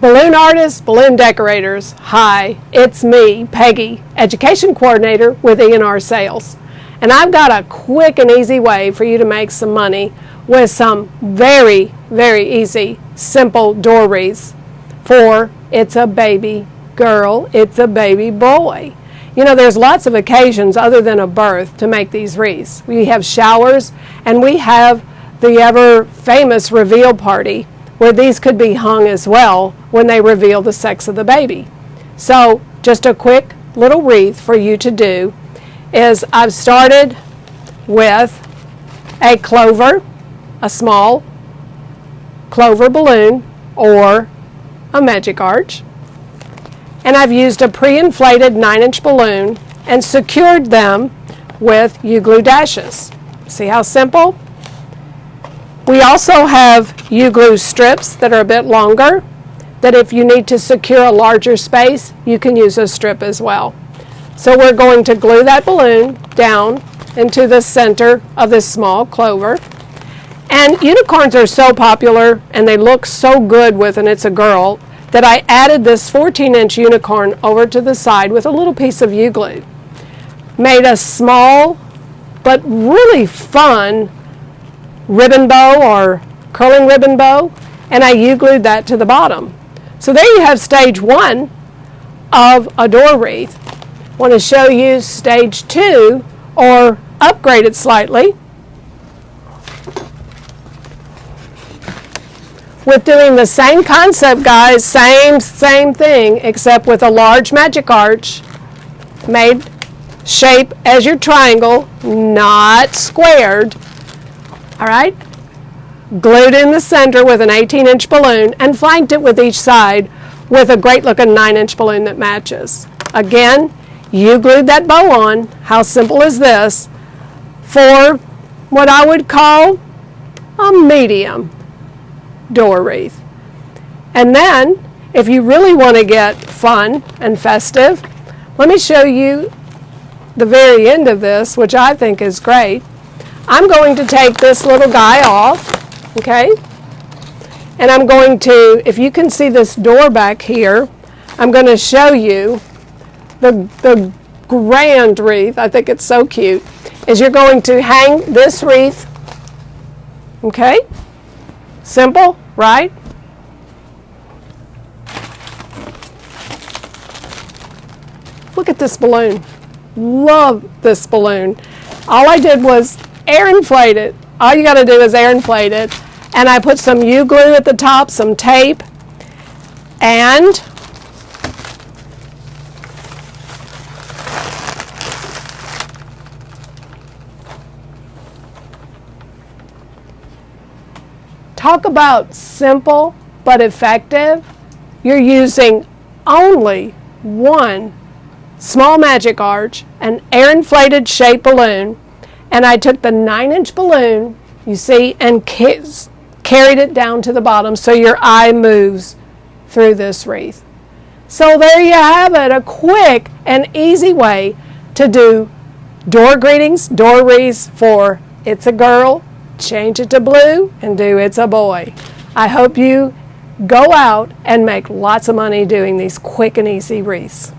Balloon artists, balloon decorators, hi, it's me, Peggy, Education Coordinator with E&R Sales. And I've got a quick and easy way for you to make some money with some very, very easy, simple door wreaths for it's a baby girl, it's a baby boy. You know, there's lots of occasions other than a birth to make these wreaths. We have showers, and we have the ever famous reveal party where these could be hung as well when they reveal the sex of the baby. So just a quick little wreath for you to do is I've started with a clover, a small clover balloon or a magic arch, and I've used a pre-inflated 9-inch balloon and secured them with U-glue dashes. See how simple? We also have U-glue strips that are a bit longer, that if you need to secure a larger space, you can use a strip as well. So we're going to glue that balloon down into the center of this small clover. And unicorns are so popular and they look so good with an It's a Girl that I added this 14-inch unicorn over to the side with a little piece of U-glue. Made a small but really fun ribbon bow or curling ribbon bow, and I U-glued that to the bottom. So there you have stage 1 of a door wreath. I want to show you stage 2, or upgrade it slightly, with doing the same concept, guys, same thing, except with a large magic arch made shape as your triangle, not squared. All right, glued in the center with an 18-inch balloon and flanked it with each side with a great looking 9-inch balloon that matches. Again, you glued that bow on. How simple is this for what I would call a medium door wreath? And then, if you really want to get fun and festive, let me show you the very end of this, which I think is great. I'm going to take this little guy off, okay? And I'm going to, if you can see this door back here, I'm going to show you the grand wreath. I think it's so cute. Is you're going to hang this wreath, okay? Simple, right? Look at this balloon. Love this balloon. All I did was air inflate it. All you got to do is air inflate it. And I put some U-glue at the top, some tape, and talk about simple but effective. You're using only one small magic arch, an air inflated shape balloon, and I took the 9-inch balloon, you see, and carried it down to the bottom so your eye moves through this wreath. So there you have it, a quick and easy way to do door greetings, door wreaths for It's a Girl, change it to blue, and do It's a Boy. I hope you go out and make lots of money doing these quick and easy wreaths.